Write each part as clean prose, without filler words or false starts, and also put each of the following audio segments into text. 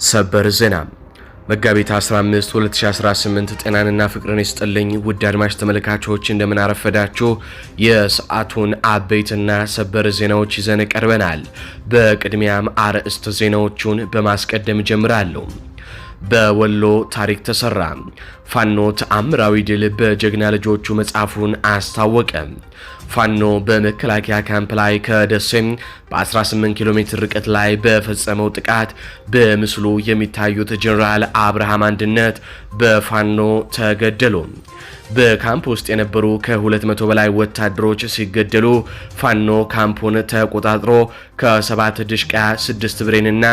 ሰበር ዜና መጋቢት 15 2018 ጤናንና ፍቅርን ይስጥልኝ ውድ አድማጭ ተመልካቾች እንደምን አረፈዳችሁ። የሰዓቱን አበይትና ሰበር ዜናዎች ይዘን ቀርበናል። በቅድሚያም አርዕስተ ዜናዎቹን በማስቀደም ጀምራለሁ። በወሎ ታሪክ ተሰራ። ፋኖ ተአምራዊ ድል በጀግና ልጆቹ መጻፉን አስታወቀ። ፋኖ በመከላከያ ካምፕ ላይ ከደሴም በ18 ኪሎ ሜትር ርቀት ላይ በፈጸመው ጥቃት በምስሉ የሚታዩት ጀነራል አብርሃም አንድነት በፋኖ ተገደሉ። በካምፕ ውስጥ የነበሩ ከ200 በላይ ወታደሮች ሲገደሉ ፋኖ ካምፑን ተቆጣጥሮ ከ7 ድሽቃ 6 ብሬንና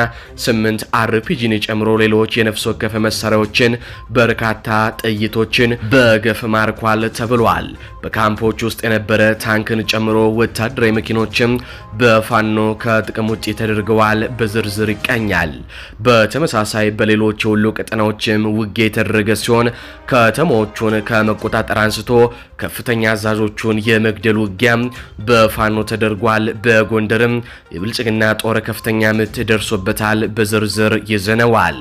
8 አርፒጂን ጨምሮ ሌሎች የነፍስ ወከፍ መሳሪያዎችን በርካታ ጥይቶችን በገፍ ማርኳል ተብሏል። በካምፖች ውስጥ የነበረ ታንክን ጨምሮ ወታደራዊ መኪኖችም በፋኖ ከጥቅም ውጭ ተደርገዋል። በዝርዝር ይቀኛል። በተመሳሳይ በሌሎች የወሎ ቀጠናዎችም ውጊያ የተደረገ ሲሆን ከተሞቹን ከመቆጣጠር አንስቶ ከፍተኛ አዛዦቹን የመግደል ውጊያ በፋኖ ተደርጓል። በጎንደርም የብልጽግና ጦር ከፍተኛ ምት ደርሶበታል። በዝርዝር ይዘነዋል።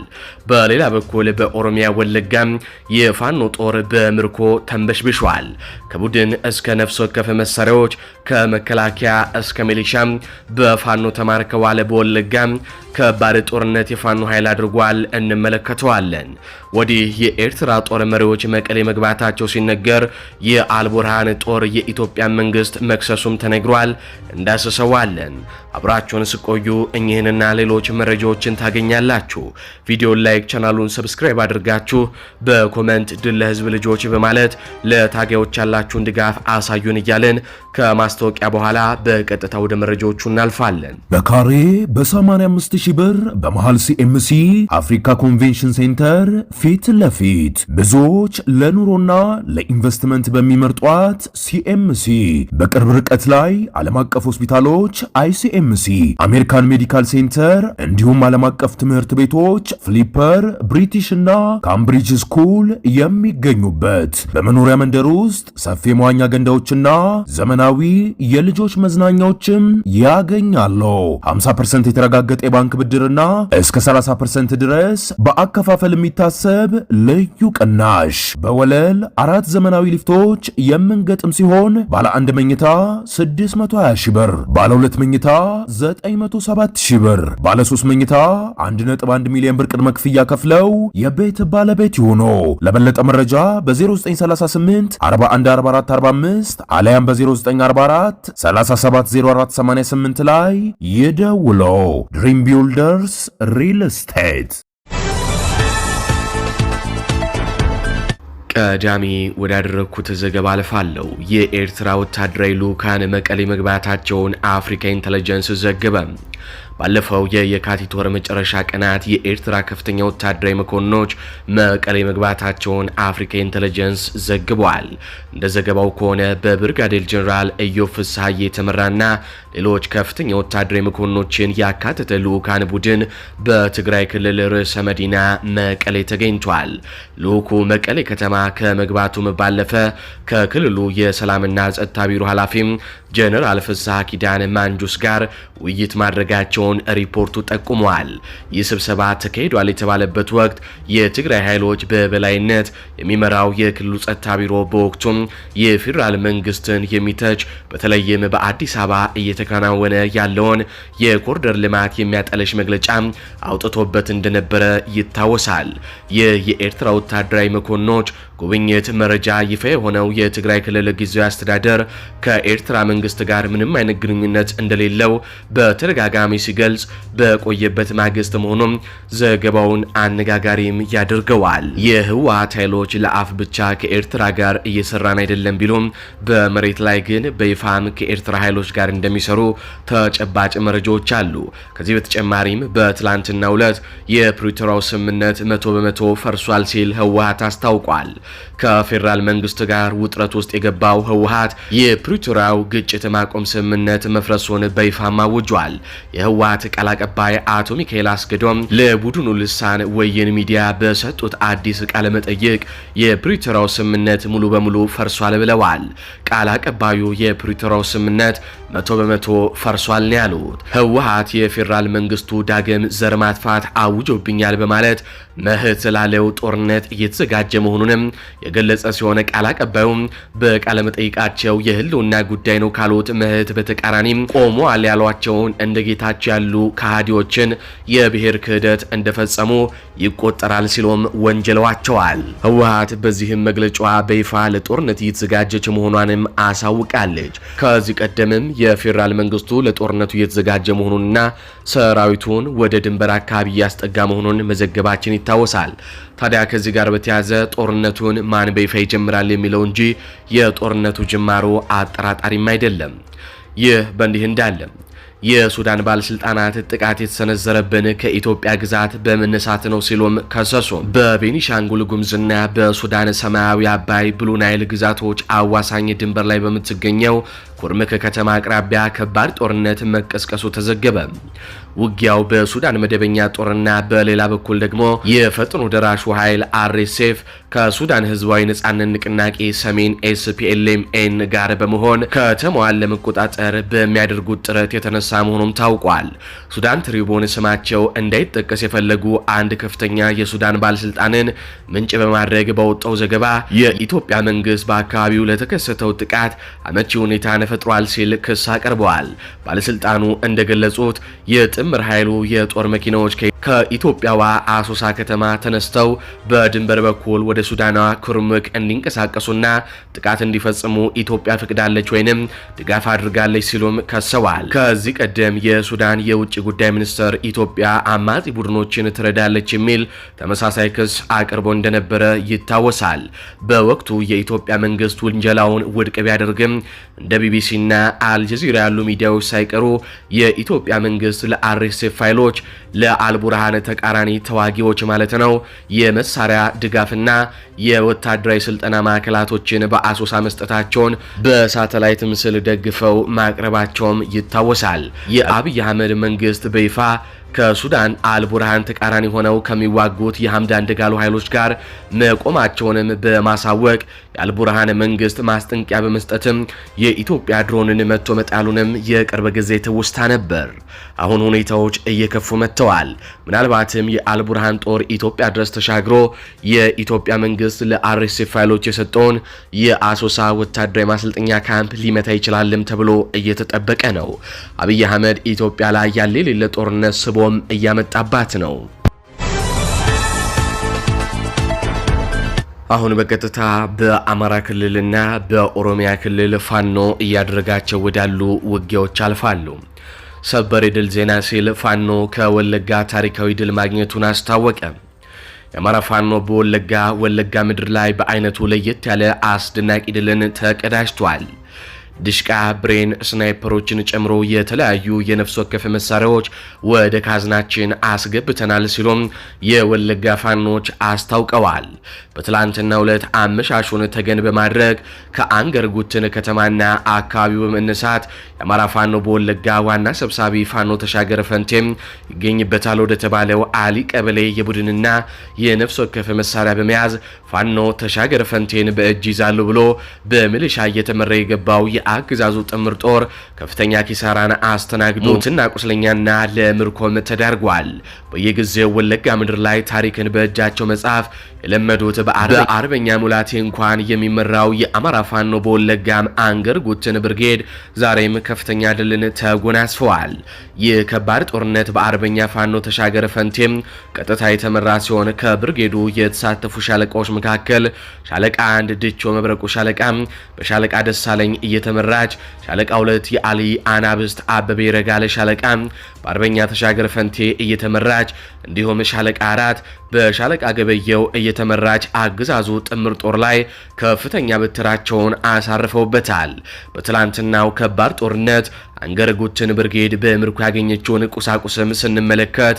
በሌላ በኩል በኦሮሚያ ወለጋም የፋኖ ጦር በምርኮ ተንበሽብሿል። ከቡድን እስከ ነፍስ ወከፍ መሳሪያዎች ከመከላከያ እስከ ሚሊሻም በፋኖ ተማርከዋል። በወለጋም ከባድ ጦርነት የፋኖ ኃይል አድርጓል። እንመለከተዋለን። ወዲህ የኤርትራ ጦር መሪዎች መቀሌ መግባታቸው ሲነገር የአልቡርሃን ጦር የኢትዮጵያ መንግስት መክሰሱም ተነግሯል። እንዳስሰዋለን። አብራችሁን ስቆዩ እኚህንና ሌሎች መረጃዎችን ታገኛላችሁ። ቪዲዮን ላይክ፣ ቻናሉን ሰብስክራይብ አድርጋችሁ በኮሜንት ድል ለህዝብ ልጆች በማለት ለታጋዮች ያላችሁን ድጋፍ አሳዩን እያለን ከማስታወቂያ በኋላ በቀጥታ ወደ መረጃዎቹ እናልፋለን። በካሬ በ85000 ብር በመሃል ሲኤምሲ አፍሪካ ኮንቬንሽን ሴንተር ፊት ለፊት ብዙዎች ለኑሮና ለኢንቨስትመንት በሚመርጧት ሲኤምሲ በቅርብ ርቀት ላይ ዓለም አቀፍ ሆስፒታሎች አይሲኤምሲ፣ አሜሪካን ሜዲካል ሴንተር እንዲሁም ዓለም አቀፍ ትምህርት ቤቶች ፍሊፐር፣ ብሪቲሽ እና ካምብሪጅ ስኩል የሚገኙበት በመኖሪያ መንደር ውስጥ ሰፊ መዋኛ ገንዳዎችና ዘመናዊ የልጆች መዝናኛዎችም ያገኛሉ። 50% የተረጋገጠ የባንክ ብድርና እስከ 30% ድረስ በአከፋፈል የሚታሰብ ልዩ ቅናሽ። በወለል 4 ዘመናዊ ሊፍቶች የምንገጥም ሲሆን ባለ 1 መኝታ 620 ሺህ ብር፣ ባለ 2 መኝታ 907 ሺህ ብር፣ ባለ 3 መኝታ 1.1 ሚሊዮን ብር ቅድመ ክፍያ ከፍለው የቤት ባለቤት ይሁኑ። ለበለጠ መረጃ በ0938 414445 አለያም በ0944 370488 ላይ ይደውሉ። ድሪም ቢልደርስ ሪል ስቴት። ቀዳሚ ወዳደረኩት ዘገባ አልፋለሁ። የኤርትራ ወታደራዊ ልዑካን መቀሌ መግባታቸውን አፍሪካ ኢንተለጀንስ ዘገበ። ባለፈው የካቲት ወር መጨረሻ ቀናት የኤርትራ ከፍተኛ ወታደራዊ መኮንኖች መቀሌ መግባታቸውን አፍሪካ ኢንተለጀንስ ዘግቧል። እንደ ዘገባው ከሆነ በብርጋዴር ጀነራል ኢዮብ ፍስሐዬ የተመራና ሌሎች ከፍተኛ ወታደራዊ መኮንኖችን ያካተተ ልዑካን ቡድን በትግራይ ክልል ርዕሰ መዲና መቀሌ ተገኝቷል። ልዑኩ መቀሌ ከተማ ከመግባቱም ባለፈ ከክልሉ የሰላምና ጸጥታ ቢሮ ኃላፊም ጀነራል ፍስሐ ኪዳን ማንጁስ ጋር ውይይት ማድረጋቸውን ሪፖርቱ ጠቁሟል። ይህ ስብሰባ ተካሂዷል የተባለበት ወቅት የትግራይ ኃይሎች በበላይነት የሚመራው የክልሉ ጸጥታ ቢሮ በወቅቱም የፌዴራል መንግስትን የሚተች በተለይም በአዲስ አበባ እየተከናወነ ያለውን የኮሪደር ልማት የሚያጠለሽ መግለጫ አውጥቶበት እንደነበረ ይታወሳል። የኤርትራ ወታደራዊ መኮንኖች ጉብኝት መረጃ ይፋ የሆነው የትግራይ ክልል ጊዜያዊ አስተዳደር ከኤርትራ መንግስት ጋር ምንም አይነት ግንኙነት እንደሌለው በተደጋጋሚ ሲገልጽ በቆየበት ማግስት መሆኑም ዘገባውን አነጋጋሪም ያደርገዋል። የህወሓት ኃይሎች ለአፍ ብቻ ከኤርትራ ጋር እየሰራን አይደለም ቢሉም በመሬት ላይ ግን በይፋም ከኤርትራ ኃይሎች ጋር እንደሚሰሩ ተጨባጭ መረጃዎች አሉ። ከዚህ በተጨማሪም በትላንትናው ዕለት የፕሪቶሪያው ስምምነት 100% ፈርሷል ሲል ህወሓት አስታውቋል። ከፌዴራል መንግስት ጋር ውጥረት ውስጥ የገባው ህወሓት የፕሪቶሪያው ግጭት ማቆም ስምምነት መፍረሱን በይፋ አውጇል። የህወሓት የህወሓት ቃል አቀባይ አቶ ሚካኤል አስገዶም ለቡድኑ ልሳን ወየን ሚዲያ በሰጡት አዲስ ቃለ መጠይቅ የፕሪቶሪያው ስምምነት ሙሉ በሙሉ ፈርሷል ብለዋል። ቃል አቀባዩ የፕሪቶሪያው ስምምነት 100% ፈርሷል ነው ያሉት። ህወሓት የፌዴራል መንግስቱ ዳግም ዘር ማጥፋት አውጆብኛል በማለት መህት ላለው ጦርነት እየተዘጋጀ መሆኑንም የገለጸ ሲሆን ቃል አቀባዩም በቃለ መጠይቃቸው የህልውና ጉዳይ ነው ካሉት መህት በተቃራኒም ቆመዋል ያሏቸውን እንደ ጌታቸው ያሉ ከሃዲዎችን የብሔር ክህደት እንደፈጸሙ ይቆጠራል ሲሉም ወንጀለዋቸዋል። ህወሓት በዚህም መግለጫዋ በይፋ ለጦርነት እየተዘጋጀች መሆኗንም አሳውቃለች። ከዚህ ቀደምም የፌዴራል መንግስቱ ለጦርነቱ እየተዘጋጀ መሆኑንና ሰራዊቱን ወደ ድንበር አካባቢ እያስጠጋ መሆኑን መዘገባችን ይታወሳል። ታዲያ ከዚህ ጋር በተያያዘ ጦርነቱን ማን በይፋ ይጀምራል የሚለው እንጂ የጦርነቱ ጅማሮ አጠራጣሪም አይደለም። ይህ በእንዲህ እንዳለ የሱዳን ባለስልጣናት ጥቃት የተሰነዘረብን ከኢትዮጵያ ግዛት በመነሳት ነው ሲሉም ከሰሱ። በቤኒሻንጉል ጉምዝና በሱዳን ሰማያዊ አባይ ብሉ ናይል ግዛቶች አዋሳኝ ድንበር ላይ በምትገኘው ኩርምክ ከተማ አቅራቢያ ከባድ ጦርነት መቀስቀሱ ተዘገበ። ውጊያው በሱዳን መደበኛ ጦርና በሌላ በኩል ደግሞ የፈጥኖ ደራሹ ኃይል አርኤስኤፍ ከሱዳን ህዝባዊ ነጻነት ንቅናቄ ሰሜን SPLM-N ጋር በመሆን ከተማዋን ለመቆጣጠር በሚያደርጉት ጥረት የተነሳ መሆኑም ታውቋል። ሱዳን ትሪቡን ስማቸው እንዳይጠቀስ የፈለጉ አንድ ከፍተኛ የሱዳን ባለስልጣንን ምንጭ በማድረግ በወጣው ዘገባ የኢትዮጵያ መንግስት በአካባቢው ለተከሰተው ጥቃት አመቺ ሁኔታ ፈጥሯል ሲል ክስ አቅርበዋል። ባለስልጣኑ እንደገለጹት የጥምር ኃይሉ የጦር መኪናዎች ከኢትዮጵያዋ አሶሳ ከተማ ተነስተው በድንበር በኩል ወደ ሱዳኗ ኩርሙክ እንዲንቀሳቀሱና ጥቃት እንዲፈጽሙ ኢትዮጵያ ፈቅዳለች ወይንም ድጋፍ አድርጋለች ሲሉም ከሰዋል። ከዚህ ቀደም የሱዳን የውጭ ጉዳይ ሚኒስትር ኢትዮጵያ አማጺ ቡድኖችን ትረዳለች የሚል ተመሳሳይ ክስ አቅርቦ እንደነበረ ይታወሳል። በወቅቱ የኢትዮጵያ መንግስት ውንጀላውን ውድቅ ቢያደርግም እንደ ቢቢሲና አልጀዚራ ያሉ ሚዲያዎች ሳይቀሩ የኢትዮጵያ መንግስት ለአርኤስኤፍ ኃይሎች ለአልቡርሃን ተቃራኒ ተዋጊዎች ማለት ነው የመሳሪያ ድጋፍና የወታደራዊ ስልጠና ማዕከላቶችን በአሶሳ መስጠታቸውን በሳተላይት ምስል ደግፈው ማቅረባቸውም ይታወሳል። የአብይ አህመድ መንግስት በይፋ ከሱዳን አልቡርሃን ተቃራኒ ሆነው ከሚዋጉት የሐምዳን ደጋሎ ኃይሎች ጋር መቆማቸውንም በማሳወቅ የአልቡርሃን መንግስት ማስጠንቀቂያ በመስጠትም የኢትዮጵያ ድሮንን መጥቶ መጣሉንም የቅርብ ጊዜ ትውስታ ነበር። አሁን ሁኔታዎች እየከፉ መጥተዋል። ምናልባትም የአልቡርሃን ጦር ኢትዮጵያ ድረስ ተሻግሮ የኢትዮጵያ መንግስት ለአርኤስኤፍ ኃይሎች የሰጠውን የአሶሳ ወታደራዊ ማሰልጠኛ ካምፕ ሊመታ ይችላልም ተብሎ እየተጠበቀ ነው። አብይ አህመድ ኢትዮጵያ ላይ ያለ የሌለ ጦርነት ስቦም እያመጣባት ነው። አሁን በቀጥታ በአማራ ክልልና በኦሮሚያ ክልል ፋኖ እያደረጋቸው ወዳሉ ውጊያዎች አልፋሉ። ሰበር የድል ዜና ሲል ፋኖ ከወለጋ ታሪካዊ ድል ማግኘቱን አስታወቀ። የአማራ ፋኖ በወለጋ ምድር ላይ በአይነቱ ለየት ያለ አስደናቂ ድልን ተቀዳጅቷል። ድሽቃ፣ ብሬን፣ ስናይፐሮችን ጨምሮ የተለያዩ የነፍስ ወከፍ መሳሪያዎች ወደ ካዝናችን አስገብተናል ሲሉም የወለጋ ፋኖች አስታውቀዋል። በትላንትናው ዕለት አመሻሹን ተገን በማድረግ ከአንገርጉትን ከተማና አካባቢው በመነሳት የአማራ ፋኖ በወለጋ ዋና ሰብሳቢ ፋኖ ተሻገረ ፈንቴም ይገኝበታል ወደ ተባለው አሊ ቀበሌ የቡድንና የነፍስ ወከፍ መሳሪያ በመያዝ ፋኖ ተሻገረ ፈንቴን በእጅ ይዛሉ ብሎ በሚሊሻ እየተመራ የገባው የአገዛዙ ጥምር ጦር ከፍተኛ ኪሳራን አስተናግዶ ሙትና ቁስለኛና ለምርኮም ተዳርጓል። በየጊዜው ወለጋ ምድር ላይ ታሪክን በእጃቸው መጻፍ የለመዱት በአርበኛ ሙላቴ እንኳን የሚመራው የአማራ ፋኖ በወለጋም አንገርጉትን ብርጌድ ዛሬም ከፍተኛ ድልን ተጎናጽፈዋል። ይህ ከባድ ጦርነት በአርበኛ ፋኖ ተሻገረ ፈንቴም ቀጥታ የተመራ ሲሆን ከብርጌዱ የተሳተፉ ሻለቃዎች መካከል ሻለቃ 1 ድቾ መብረቁ ሻለቃ በሻለቃ ደሳለኝ እየተመራች፣ ሻለቃ 2 የአሊ አናብስት አበበ ረጋለ ሻለቃ በአርበኛ ተሻገረ ፈንቴ እየተመራች እንዲሁም ሻለቃ 4 በሻለቃ ገበየው እየተመራች አገዛዙ ጥምር ጦር ላይ ከፍተኛ በትራቸውን አሳርፈውበታል። በትላንትናው ከባድ ጦርነት አንገርጉትን ብርጌድ በምርኮ ያገኘችውን ቁሳቁስም ስንመለከት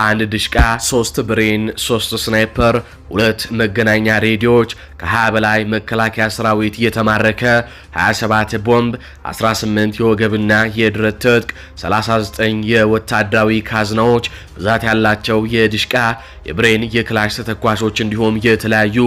1 ድሽቃ፣ 3 ብሬን፣ 3 ስናይፐር፣ 2 መገናኛ ሬዲዮዎች፣ ከ20 በላይ መከላከያ ሰራዊት የተማረከ 27 ቦምብ፣ 18 የወገብና የድረት ትጥቅ፣ 39 የወታደራዊ ካዝናዎች፣ ብዛት ያላቸው የድሽቃ የብሬን የክላሽ ተተኳሾች እንዲሁም የተለያዩ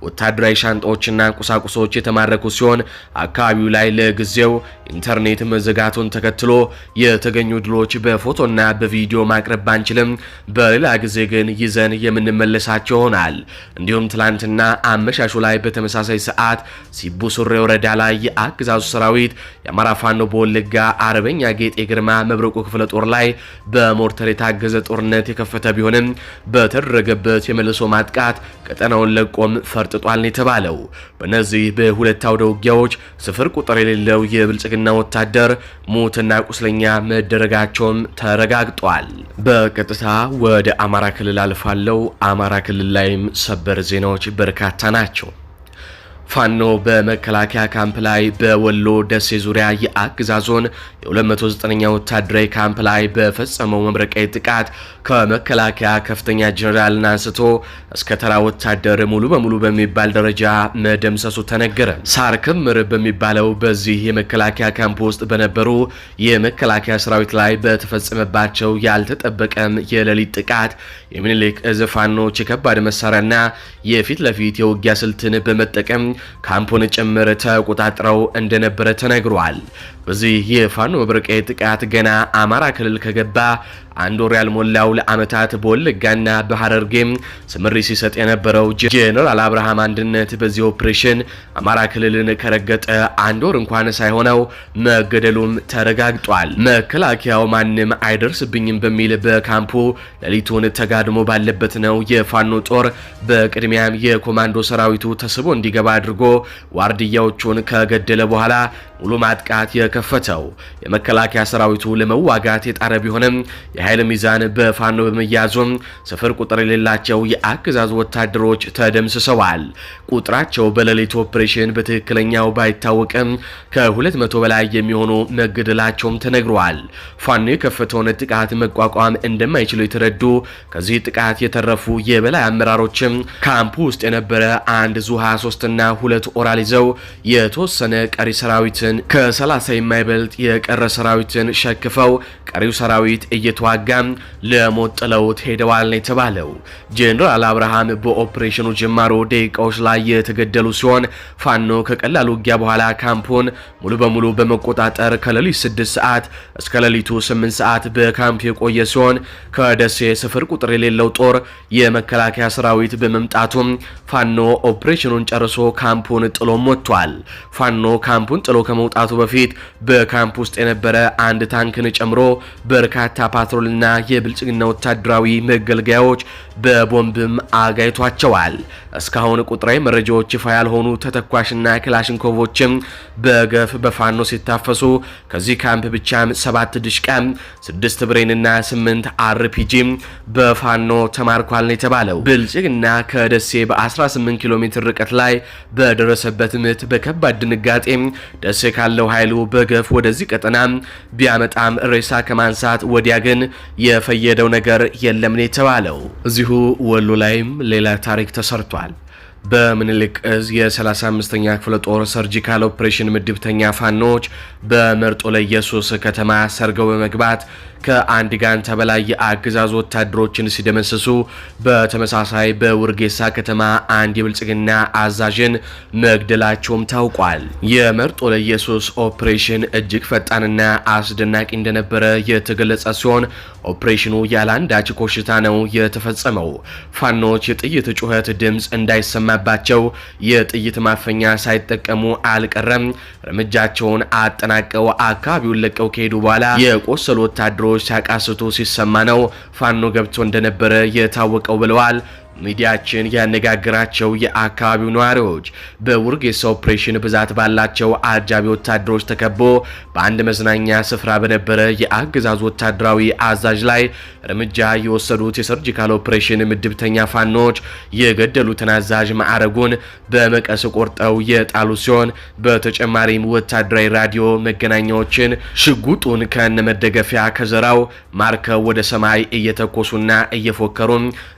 ወታደራዊ ሻንጣዎችና ቁሳቁሶች የተማረኩ ሲሆን አካባቢው ላይ ለጊዜው ኢንተርኔት መዘጋቱን ተከትሎ የተገኙ ድሎች በፎቶና በቪዲዮ ማቅረብ ባንችልም በሌላ ጊዜ ግን ይዘን የምንመለሳቸው ይሆናል። እንዲሁም ትላንትና አመሻሹ ላይ በተመሳሳይ ሰዓት ሲቡ ሱሬ ወረዳ ላይ የአገዛዙ ሰራዊት የአማራ ፋኖ በወለጋ አርበኛ ጌጤ ግርማ መብረቁ ክፍለ ጦር ላይ በሞርተር የታገዘ ጦርነት የከፈተ ቢሆንም በተደረገበት የመልሶ ማጥቃት ቀጠናውን ለቆም ፈርጥጧል የተባለው። በእነዚህ በሁለት አውደ ውጊያዎች ስፍር ቁጥር የሌለው የብልጽግና ወታደር ሞትና ቁስለኛ መደረጋቸውም ተረጋግጧል። በቀጥታ ወደ አማራ ክልል አልፋለው። አማራ ክልል ላይም ሰበር ዜናዎች በርካታ ናቸው። ፋኖ በመከላከያ ካምፕ ላይ በወሎ ደሴ ዙሪያ የአገዛዞን የ209ኛ ወታደራዊ ካምፕ ላይ በፈጸመው መብረቃዊ ጥቃት ከመከላከያ ከፍተኛ ጀነራልን አንስቶ እስከ ተራ ወታደር ሙሉ በሙሉ በሚባል ደረጃ መደምሰሱ ተነገረ። ሳር ክምር በሚባለው በዚህ የመከላከያ ካምፕ ውስጥ በነበሩ የመከላከያ ሰራዊት ላይ በተፈጸመባቸው ያልተጠበቀም የሌሊት ጥቃት የሚኒሊክ እዝ ፋኖች የከባድ መሳሪያና የፊት ለፊት የውጊያ ስልትን በመጠቀም ካምፑን ጭምር ተቆጣጥረው እንደነበረ ተነግሯል። በዚህ የፋኖ መብረቃዊ ጥቃት ገና አማራ ክልል ከገባ አንድ ወር ያልሞላው ለአመታት በወለጋና በሐረርጌም ስምሪ ሲሰጥ የነበረው ጄኔራል አብርሃም አንድነት በዚህ ኦፕሬሽን አማራ ክልልን ከረገጠ አንድ ወር እንኳን ሳይሆነው መገደሉም ተረጋግጧል። መከላከያው ማንም አይደርስብኝም በሚል በካምፑ ሌሊቱን ተጋድሞ ባለበት ነው የፋኖ ጦር በቅድሚያም የኮማንዶ ሰራዊቱ ተስቦ እንዲገባ አድርጎ ዋርድያዎቹን ከገደለ በኋላ ሙሉ ማጥቃት የከፈተው። የመከላከያ ሰራዊቱ ለመዋጋት የጣረ ቢሆንም የኃይል ሚዛን በፋኖ በመያዙም ስፍር ቁጥር የሌላቸው የአገዛዙ ወታደሮች ተደምስሰዋል። ቁጥራቸው በሌሊት ኦፕሬሽን በትክክለኛው ባይታወቅም ከ200 በላይ የሚሆኑ መገደላቸውም ተነግሯል። ፋኖ የከፈተውን ጥቃት መቋቋም እንደማይችሉ የተረዱ ከዚህ ጥቃት የተረፉ የበላይ አመራሮችም ካምፕ ውስጥ የነበረ አንድ ዙ 23 እና 2 ኦራል ይዘው የተወሰነ ቀሪ ሰራዊትን ከ30 የማይበልጥ የቀረ ሰራዊትን ሸክፈው ቀሪው ሰራዊት እየተዋጋ ለሞት ጥለውት ሄደዋል ነው የተባለው። ጄኔራል አብርሃም በኦፕሬሽኑ ጅማሮ ደቂቃዎች ላይ የተገደሉ ሲሆን ፋኖ ከቀላል ውጊያ በኋላ ካምፑን ሙሉ በሙሉ በመቆጣጠር ከሌሊት 6 ሰዓት እስከ ሌሊቱ 8 ሰዓት በካምፕ የቆየ ሲሆን ከደሴ ስፍር ቁጥር የሌለው ጦር የመከላከያ ሰራዊት በመምጣቱም ፋኖ ኦፕሬሽኑን ጨርሶ ካምፑን ጥሎ ወጥቷል። ፋኖ ካምፑን ጥሎ ከመውጣቱ በፊት በካምፕ ውስጥ የነበረ አንድ ታንክን ጨምሮ በርካታ ፓትሮልና የብልጽግና ወታደራዊ መገልገያዎች በቦምብም አጋይቷቸዋል። እስካሁን ቁጥራዊ መረጃዎች ይፋ ያልሆኑ ተተኳሽና ክላሽንኮቮችም በገፍ በፋኖ ሲታፈሱ ከዚህ ካምፕ ብቻም 7 ድሽቃ፣ 6 ብሬንና 8 አርፒጂ በፋኖ ተማርኳል ነው የተባለው። ብልጽግና ከደሴ በ18 ኪሎ ሜትር ርቀት ላይ በደረሰበት ምት በከባድ ድንጋጤ ደሴ ካለው ኃይሉ በገፍ ወደዚህ ቀጠና ቢያመጣም ሬሳ ከማንሳት ወዲያ ግን የፈየደው ነገር የለም ነው የተባለው። እዚሁ ወሎ ላይም ሌላ ታሪክ ተሰርቷል። በምኒልክ እዝ የ35ኛ ክፍለ ጦር ሰርጂካል ኦፕሬሽን ምድብተኛ ፋኖች በመርጦ ለኢየሱስ ከተማ ሰርገው በመግባት ከአንድ ጋንታ በላይ የአገዛዙ ወታደሮችን ሲደመስሱ በተመሳሳይ በውርጌሳ ከተማ አንድ የብልጽግና አዛዥን መግደላቸውም ታውቋል። የመርጦ ለኢየሱስ ኦፕሬሽን እጅግ ፈጣንና አስደናቂ እንደነበረ የተገለጸ ሲሆን ኦፕሬሽኑ ያለ አንዳች ኮሽታ ነው የተፈጸመው። ፋኖች የጥይት ጩኸት ድምፅ እንዳይሰማባቸው የጥይት ማፈኛ ሳይጠቀሙ አልቀረም። እርምጃቸውን አጠናቀው አካባቢውን ለቀው ከሄዱ በኋላ የቆሰሉ ወታደሮች ሲያቃስቱ ሲሰማ ነው ፋኖ ገብቶ እንደነበረ የታወቀው ብለዋል። ሚዲያችን ያነጋገራቸው የአካባቢው ነዋሪዎች በውርጌሳ ኦፕሬሽን ብዛት ባላቸው አጃቢ ወታደሮች ተከቦ በአንድ መዝናኛ ስፍራ በነበረ የአገዛዙ ወታደራዊ አዛዥ ላይ እርምጃ የወሰዱት የሰርጂካል ኦፕሬሽን ምድብተኛ ፋኖች የገደሉትን አዛዥ ማዕረጉን በመቀስ ቆርጠው የጣሉ ሲሆን በተጨማሪም ወታደራዊ ራዲዮ መገናኛዎችን ሽጉጡን ከነመደገፊያ ከዘራው ማርከው ወደ ሰማይ እየተኮሱና እየፎከሩ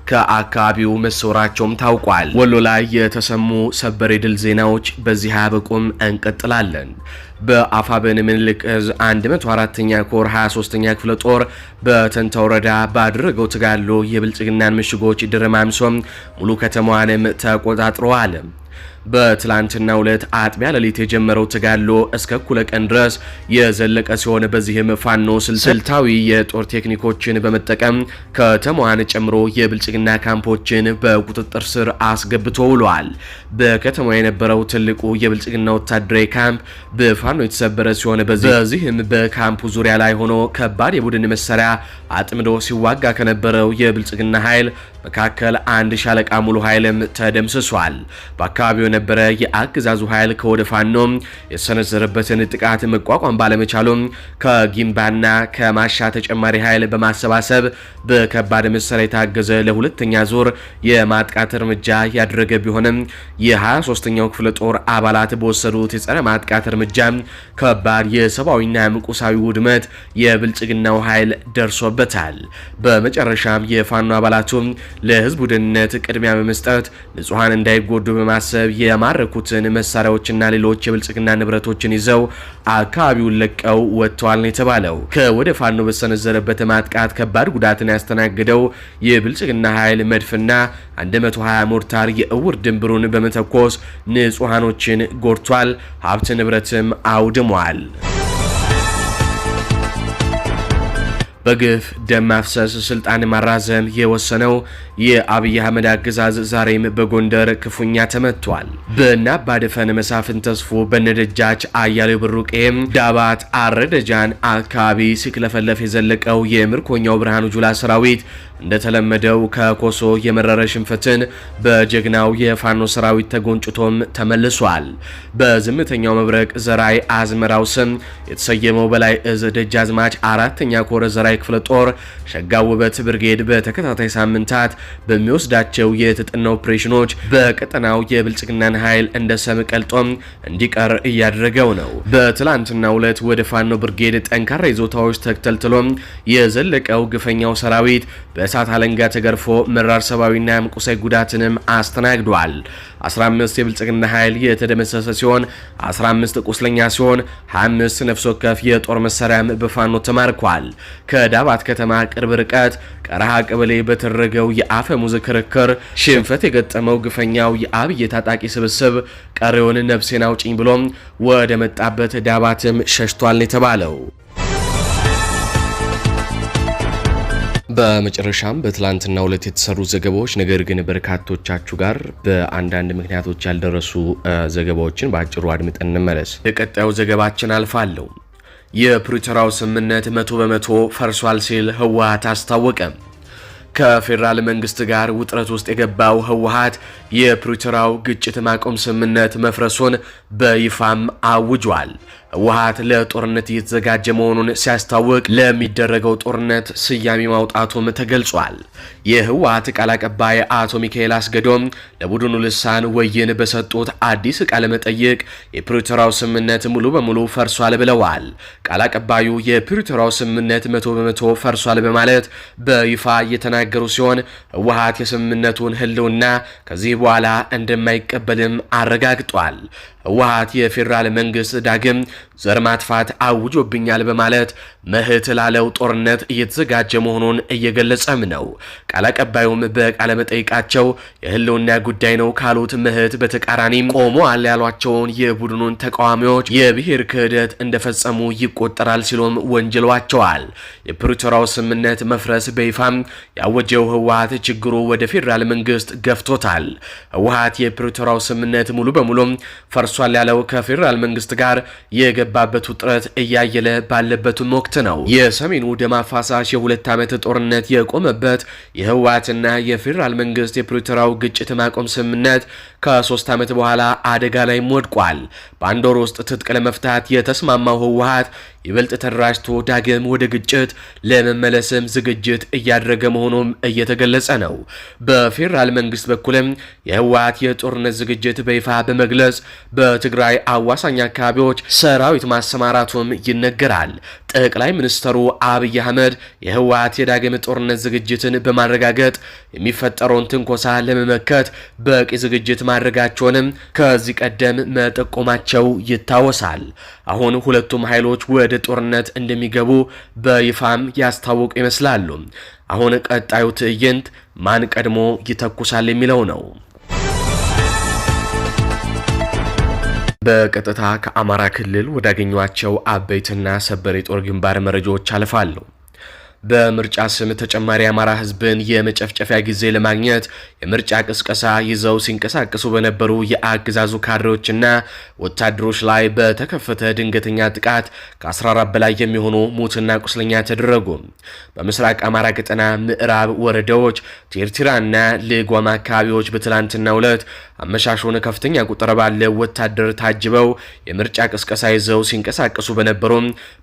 ከአካባቢው መሰወራቸውም ታውቋል። ወሎ ላይ የተሰሙ ሰበር የድል ዜናዎች በዚህ አያበቁም፣ እንቀጥላለን። በአፋብኃ ምኒልክ ዕዝ 104ኛ ኮር 23ኛ ክፍለ ጦር በተንታ ወረዳ ባደረገው ተጋድሎ የብልጽግናን ምሽጎች ድረማምሶም ሙሉ ከተማዋንም ተቆጣጥረዋል። በትላንትናው ዕለት አጥቢያ ሌሊት የጀመረው ተጋድሎ እስከ እኩለ ቀን ድረስ የዘለቀ ሲሆን በዚህም ፋኖ ስልታዊ የጦር ቴክኒኮችን በመጠቀም ከተማዋን ጨምሮ የብልጽግና ካምፖችን በቁጥጥር ስር አስገብቶ ውሏል። በከተማዋ የነበረው ትልቁ የብልጽግና ወታደራዊ ካምፕ በፋኖ የተሰበረ ሲሆን በዚህም በካምፑ ዙሪያ ላይ ሆኖ ከባድ የቡድን መሳሪያ አጥምዶ ሲዋጋ ከነበረው የብልጽግና ኃይል መካከል አንድ ሻለቃ ሙሉ ኃይልም ተደምስሷል። በአካባቢው የነበረ የአገዛዙ ኃይል ከወደ ፋኖ የሰነዘረበትን ጥቃት መቋቋም ባለመቻሉም ከጊምባና ከማሻ ተጨማሪ ኃይል በማሰባሰብ በከባድ መሳሪያ የታገዘ ለሁለተኛ ዙር የማጥቃት እርምጃ ያደረገ ቢሆንም የ23ኛው ክፍለ ጦር አባላት በወሰዱት የጸረ ማጥቃት እርምጃ ከባድ የሰብአዊና ቁሳዊ ውድመት የብልጽግናው ኃይል ደርሶበታል። በመጨረሻም የፋኖ አባላቱ ለህዝቡ ደህንነት ቅድሚያ በመስጠት ንጹሃን እንዳይጎዱ በማሰብ የማረኩትን መሳሪያዎችና ሌሎች የብልጽግና ንብረቶችን ይዘው አካባቢውን ለቀው ወጥተዋል ነው የተባለው። ከወደ ፋኖ በሰነዘረበት ማጥቃት ከባድ ጉዳትን ያስተናገደው የብልጽግና ኃይል መድፍና 120 ሞርታር የእውር ድንብሩን በመተኮስ ንጹሃኖችን ጎድቷል፣ ሀብት ንብረትም አውድሟል። በግፍ ደም ማፍሰስ ስልጣን ማራዘም የወሰነው የአብይ አህመድ አገዛዝ ዛሬም በጎንደር ክፉኛ ተመቷል። በእነ አባደፈን መሳፍን ተስፎ በነደጃች አያሌው ብሩቄም ዳባት አረደጃን አካባቢ ሲክለፈለፍ የዘለቀው የምርኮኛው ብርሃኑ ጁላ ሰራዊት እንደተለመደው ከኮሶ የመረረ ሽንፈትን በጀግናው የፋኖ ሰራዊት ተጎንጭቶም ተመልሷል። በዝምተኛው መብረቅ ዘራይ አዝመራው ስም የተሰየመው በላይ እዝ ደጃዝማች 4ኛ ኮር ዘራይ ክፍለ ጦር ሸጋው ውበት ብርጌድ በተከታታይ ሳምንታት በሚወስዳቸው የተጠና ኦፕሬሽኖች በቀጠናው የብልጽግናን ኃይል እንደ ሰም ቀልጦም እንዲቀር እያደረገው ነው። በትላንትናው ዕለት ወደ ፋኖ ብርጌድ ጠንካራ ይዞታዎች ተከታትሎም የዘለቀው ግፈኛው ሰራዊት በእሳት አለንጋ ተገርፎ መራር ሰብአዊና ቁሳዊ ጉዳትንም አስተናግዷል። 15 የብልጽግና ኃይል የተደመሰሰ ሲሆን 15 ቁስለኛ ሲሆን 25 ነፍስ ወከፍ የጦር መሳሪያም በፋኖ ተማርኳል። ከዳባት ከተማ ቅርብ ርቀት ቀረሃ ቀበሌ በተደረገው የአፈሙዝ ክርክር ሽንፈት የገጠመው ግፈኛው የአብይ ታጣቂ ስብስብ ቀሪውን ነፍሴን አውጪኝ ብሎም ወደ መጣበት ዳባትም ሸሽቷል የተባለው። በመጨረሻም በትላንትናው ዕለት የተሰሩ ዘገባዎች ነገር ግን በርካቶቻችሁ ጋር በአንዳንድ ምክንያቶች ያልደረሱ ዘገባዎችን በአጭሩ አድምጠን እንመለስ። የቀጣዩ ዘገባችን አልፋለሁ። የፕሪቶሪያው ስምምነት 100% ፈርሷል ሲል ህወሓት አስታወቀ። ከፌዴራል መንግስት ጋር ውጥረት ውስጥ የገባው ህወሓት የፕሪቶሪያው ግጭት ማቆም ስምምነት መፍረሱን በይፋም አውጇል። ህወሓት ለጦርነት እየተዘጋጀ መሆኑን ሲያስታውቅ ለሚደረገው ጦርነት ስያሜ ማውጣቱም ተገልጿል። የህወሓት ቃል አቀባይ አቶ ሚካኤል አስገዶም ለቡድኑ ልሳን ወይን በሰጡት አዲስ ቃለ መጠይቅ የፕሪቶሪያው ስምምነት ሙሉ በሙሉ ፈርሷል ብለዋል። ቃል አቀባዩ የፕሪቶሪያው ስምምነት 100% ፈርሷል በማለት በይፋ የተናገሩ ሲሆን ህወሓት የስምምነቱን ህልውና ከዚህ በኋላ እንደማይቀበልም አረጋግጧል። ህወሓት የፌዴራል መንግስት ዳግም ዘር ማጥፋት አውጆብኛል በማለት መህት ላለው ጦርነት እየተዘጋጀ መሆኑን እየገለጸም ነው። ቃል አቀባዩም በቃለ መጠይቃቸው የህልውና ጉዳይ ነው ካሉት መህት በተቃራኒም ቆመዋል ያሏቸውን የቡድኑን ተቃዋሚዎች የብሔር ክህደት እንደፈጸሙ ይቆጠራል ሲሉም ወንጅሏቸዋል። የፕሪቶሪያው ስምምነት መፍረስ በይፋም ያወጀው ህወሓት ችግሩ ወደ ፌዴራል መንግስት ገፍቶታል። ህወሓት የፕሪቶሪያው ስምምነት ሙሉ በሙሉ ፈርሷል ያለው ከፌዴራል መንግስት ጋር የገባበት ውጥረት እያየለ ባለበትም ወቅት ነው። የሰሜኑ ደም አፋሳሽ የ2 ዓመት ጦርነት የቆመበት የህወሓትና የፌዴራል መንግስት የፕሪቶሪያው ግጭት ማቆም ስምምነት ከ3 ዓመት በኋላ አደጋ ላይ ወድቋል። በአንድ ወር ውስጥ ትጥቅ ለመፍታት የተስማማው ህወሓት ይበልጥ ተደራጅቶ ዳግም ወደ ግጭት ለመመለስም ዝግጅት እያደረገ መሆኑም እየተገለጸ ነው። በፌዴራል መንግስት በኩልም የህወሓት የጦርነት ዝግጅት በይፋ በመግለጽ በትግራይ አዋሳኝ አካባቢዎች ሰራዊት ማሰማራቱም ይነገራል። ጠቅላይ ሚኒስትሩ አብይ አህመድ የህወሓት የዳግም ጦርነት ዝግጅትን በማረጋገጥ የሚፈጠረውን ትንኮሳ ለመመከት በቂ ዝግጅት ማድረጋቸውንም ከዚህ ቀደም መጠቆማቸው ይታወሳል። አሁን ሁለቱም ኃይሎች ወደ ጦርነት እንደሚገቡ በይፋም ያስታወቁ ይመስላሉ። አሁን ቀጣዩ ትዕይንት ማን ቀድሞ ይተኩሳል የሚለው ነው። በቀጥታ ከአማራ ክልል ወዳገኟቸው አበይትና ሰበር የጦር ግንባር መረጃዎች አልፋሉ። በምርጫ ስም ተጨማሪ የአማራ ህዝብን የመጨፍጨፊያ ጊዜ ለማግኘት የምርጫ ቅስቀሳ ይዘው ሲንቀሳቀሱ በነበሩ የአገዛዙ ካድሬዎችና ወታደሮች ላይ በተከፈተ ድንገተኛ ጥቃት ከ14 በላይ የሚሆኑ ሙትና ቁስለኛ ተደረጉ። በምስራቅ አማራ ቀጠና ምዕራብ ወረዳዎች ቴርቲራና ልጓም አካባቢዎች በትላንትናው ዕለት አመሻሹን ከፍተኛ ቁጥር ባለው ወታደር ታጅበው የምርጫ ቅስቀሳ ይዘው ሲንቀሳቀሱ በነበሩ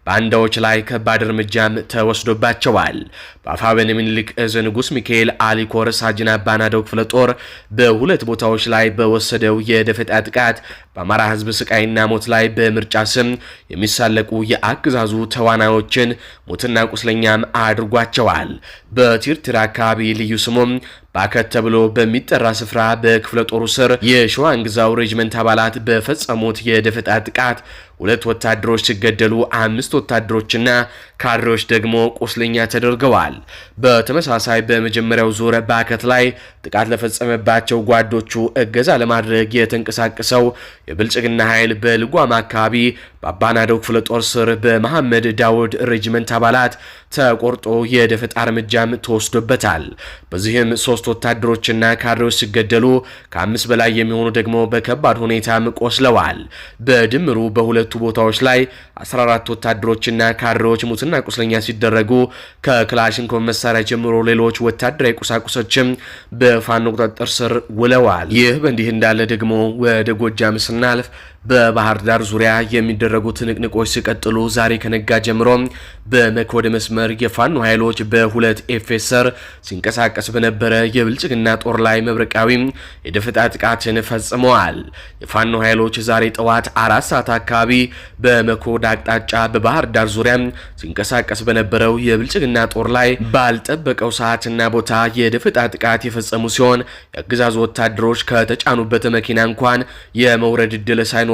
ባንዳዎች ላይ ከባድ እርምጃም ተወስዶባቸው በአፋበን ምኒልክ እዝ ንጉስ ሚካኤል አሊኮር ሳጅን አባናደው ክፍለ ጦር በሁለት ቦታዎች ላይ በወሰደው የደፈጣ ጥቃት በአማራ ህዝብ ስቃይና ሞት ላይ በምርጫ ስም የሚሳለቁ የአገዛዙ ተዋናዮችን ሞትና ቁስለኛም አድርጓቸዋል። በቲርቲራ አካባቢ ልዩ ስሙም ባከት ተብሎ በሚጠራ ስፍራ በክፍለ ጦሩ ስር የሸዋንግዛው ሬጅመንት አባላት በፈጸሙት የደፈጣ ጥቃት 2 ወታደሮች ሲገደሉ 5 ወታደሮችና ካድሬዎች ደግሞ ቁስለኛ ተደርገዋል። በተመሳሳይ በመጀመሪያው ዙር ባከት ላይ ጥቃት ለፈጸመባቸው ጓዶቹ እገዛ ለማድረግ የተንቀሳቀሰው የብልጽግና ኃይል በልጓም አካባቢ በአባናደው ክፍለ ጦር ስር በመሐመድ ዳውድ ሬጅመንት አባላት ተቆርጦ የደፈጣ እርምጃም ተወስዶበታል። በዚህም 3 ወታደሮችና ካድሬዎች ሲገደሉ ከ5 በላይ የሚሆኑ ደግሞ በከባድ ሁኔታም ቆስለዋል። በድምሩ በሁለቱ ቦታዎች ላይ 14 ወታደሮችና ካድሬዎች ሙትና ቁስለኛ ሲደረጉ ከክላሽንኮቭ መሳሪያ ጀምሮ ሌሎች ወታደራዊ ቁሳቁሶችም በፋኖ ቁጥጥር ስር ውለዋል። ይህ በእንዲህ እንዳለ ደግሞ ወደ ጎጃም ስናልፍ በባህር ዳር ዙሪያ የሚደረጉ ትንቅንቆች ሲቀጥሉ ዛሬ ከነጋ ጀምሮ በመኮድ መስመር የፋኖ ኃይሎች በ2 ኤፌሰር ሲንቀሳቀስ በነበረ የብልጽግና ጦር ላይ መብረቃዊ የደፈጣ ጥቃትን ፈጽመዋል። የፋኖ ኃይሎች ዛሬ ጠዋት 4 ሰዓት አካባቢ በመኮድ አቅጣጫ በባህር ዳር ዙሪያ ሲንቀሳቀስ በነበረው የብልጽግና ጦር ላይ ባልጠበቀው ሰዓትና ቦታ የደፈጣ ጥቃት የፈጸሙ ሲሆን የአገዛዙ ወታደሮች ከተጫኑበት መኪና እንኳን የመውረድ ዕድል ሳይኖራቸው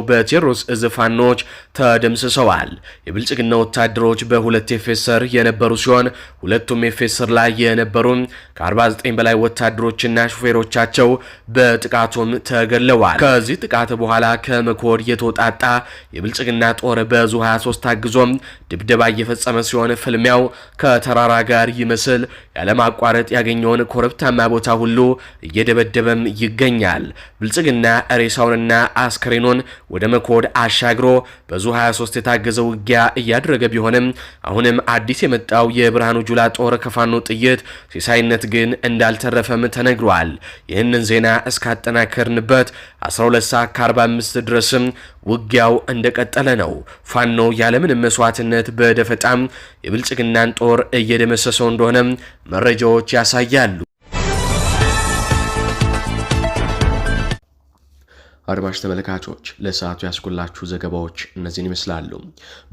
በቴዎድሮስ እዝ ፋኖች ተደምስሰዋል። የብልጽግና ወታደሮች በ2 ኤፌሰር የነበሩ ሲሆን ሁለቱም ኤፌሰር ላይ የነበሩ ከ49 በላይ ወታደሮችና ሹፌሮቻቸው በጥቃቱም ተገለዋል። ከዚህ ጥቃት በኋላ ከመኮድ የተወጣጣ የብልጽግና ጦር በዙ 23 ታግዞም ድብደባ እየፈጸመ ሲሆን ፍልሚያው ከተራራ ጋር ይመስል ያለማቋረጥ ያገኘውን ኮረብታማ ቦታ ሁሉ እየደበደበም ይገኛል። ብልጽግና ሬሳውንና አስክሬኑን ወደ መኮድ አሻግሮ በዙ 23 የታገዘ ውጊያ እያደረገ ቢሆንም አሁንም አዲስ የመጣው የብርሃኑ ጁላ ጦር ከፋኖ ጥይት ሲሳይነት ግን እንዳልተረፈም ተነግሯል። ይህንን ዜና እስካጠናከርንበት 12 ሰዓት ከ45 ድረስም ውጊያው እንደቀጠለ ነው። ፋኖ ያለምንም መስዋዕትነት በደፈጣም የብልጽግናን ጦር እየደመሰሰው እንደሆነ መረጃዎች ያሳያሉ። አድማጭ ተመልካቾች ለሰዓቱ ያስኩላችሁ ዘገባዎች እነዚህን ይመስላሉ።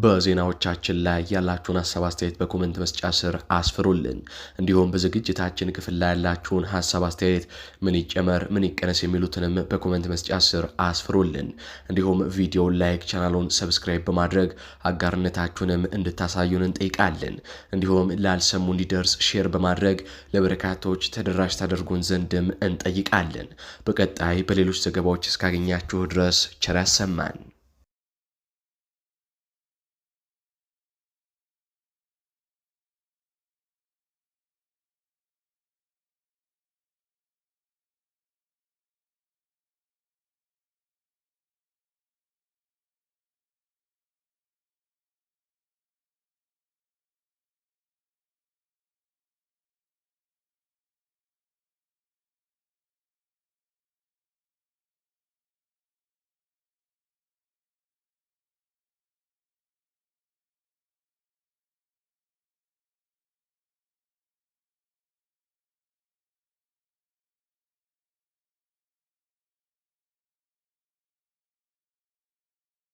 በዜናዎቻችን ላይ ያላችሁን ሀሳብ አስተያየት በኮሜንት መስጫ ስር አስፍሩልን። እንዲሁም በዝግጅታችን ክፍል ላይ ያላችሁን ሀሳብ አስተያየት ምን ይጨመር ምን ይቀነስ የሚሉትንም በኮሜንት መስጫ ስር አስፍሩልን። እንዲሁም ቪዲዮውን ላይክ፣ ቻናሉን ሰብስክራይብ በማድረግ አጋርነታችሁንም እንድታሳዩን እንጠይቃለን። እንዲሁም ላልሰሙ እንዲደርስ ሼር በማድረግ ለበርካቶች ተደራሽ ታደርጉን ዘንድም እንጠይቃለን። በቀጣይ በሌሎች ዘገባዎች እስካገኛችሁ ድረስ ቸር ያሰማን።